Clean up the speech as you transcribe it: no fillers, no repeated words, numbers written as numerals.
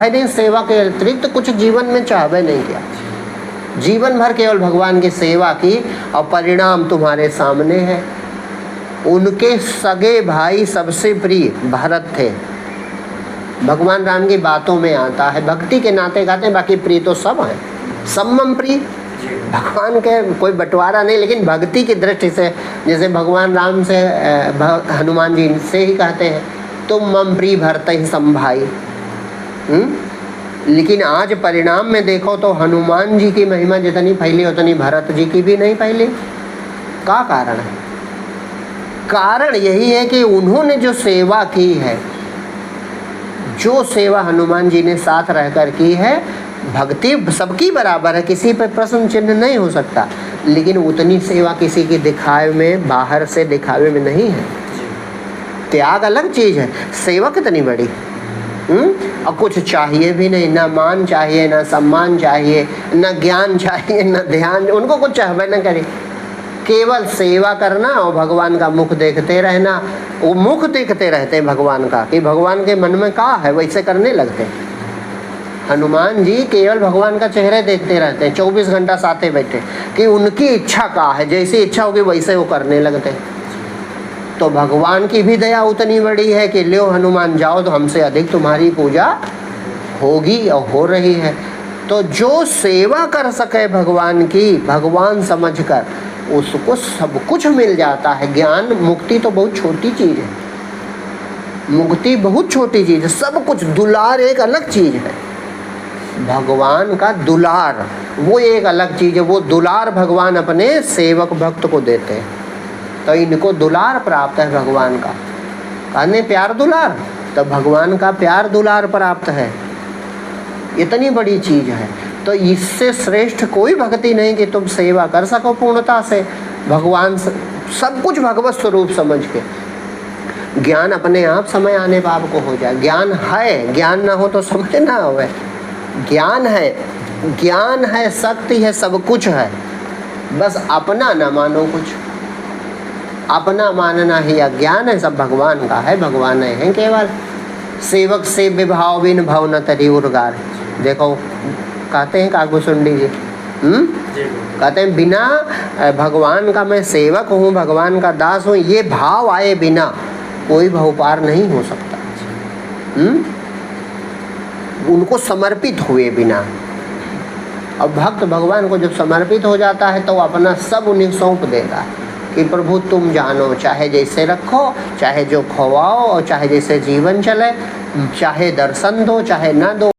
नहीं, सेवा के अतिरिक्त कुछ जीवन में चाहवे नहीं किया, जीवन भर केवल भगवान की सेवा की और परिणाम तुम्हारे सामने है। उनके सगे भाई सबसे प्रिय भरत थे, भगवान राम की बातों में आता है, भक्ति के नाते गाते हैं, बाकी प्रिय तो सब हैं, सब मम प्रिय, भगवान के कोई बंटवारा नहीं। लेकिन भक्ति की दृष्टि से जैसे भगवान राम से हनुमान जी से ही कहते हैं तुम मम प्रिय भरत ही सम भाई। लेकिन आज परिणाम में देखो तो हनुमान जी की महिमा जितनी फैली उतनी भरत जी की भी नहीं फैली। क्या कारण है? कारण यही है कि उन्होंने जो सेवा की है, जो सेवा हनुमान जी ने साथ रहकर की है, भक्ति सबकी बराबर है, किसी पर प्रश्न चिन्ह नहीं हो सकता, लेकिन उतनी सेवा किसी की दिखावे में, बाहर से दिखावे में नहीं है। त्याग अलग चीज है, सेवा कितनी बड़ी। और कुछ चाहिए भी नहीं, ना मान चाहिए, ना सम्मान चाहिए, ना ज्ञान चाहिए, ना ध्यान, उनको कुछ चाहवे न करे, केवल सेवा करना और भगवान का मुख देखते रहना। वो मुख देखते रहते भगवान का कि भगवान के मन में क्या है, वैसे करने लगते। हनुमान जी केवल भगवान का चेहरे देखते रहते हैं, 24 घंटा साथे बैठे कि उनकी इच्छा क्या है, जैसी इच्छा होगी वैसे वो करने लगते। तो भगवान की भी दया उतनी बड़ी है कि लो हनुमान जाओ, तो हमसे अधिक तुम्हारी पूजा होगी और हो रही है। तो जो सेवा कर सके भगवान की, भगवान समझकर, उसको सब कुछ मिल जाता है। ज्ञान मुक्ति तो बहुत छोटी चीज है, मुक्ति बहुत छोटी चीज है, सब कुछ। दुलार एक अलग चीज है, भगवान का दुलार वो एक अलग चीज है। वो दुलार भगवान अपने सेवक भक्त को देते हैं, तो इनको दुलार प्राप्त है भगवान का। कहने प्यार दुलार, तो भगवान का प्यार दुलार प्राप्त है, इतनी बड़ी चीज है। तो इससे श्रेष्ठ कोई भक्ति नहीं कि तुम सेवा कर सको पूर्णता से भगवान, सब कुछ भगवत स्वरूप समझ के। ज्ञान अपने आप समय आने पर आपको हो जाए। ज्ञान है, ज्ञान ना हो तो समझ ना आवे। ज्ञान है, ज्ञान है, शक्ति है, सब कुछ है, बस अपना ना मानो कुछ। अपना मानना ही अज्ञान है, सब भगवान का है, भगवान है केवल। सेवक से विभाव बिन भव न तरी उर्गार। देखो कहते हैं कागभूषुंडी जी, कहते हैं बिना भगवान का मैं सेवक हूँ, भगवान का दास हूँ, ये भाव आए बिना कोई भव पार नहीं हो सकता। उनको समर्पित हुए बिना। अब भक्त भगवान को जब समर्पित हो जाता है तो अपना सब उन्हें सौंप देगा कि प्रभु तुम जानो, चाहे जैसे रखो, चाहे जो खवाओ, और चाहे जैसे जीवन चले, चाहे दर्शन दो चाहे न दो।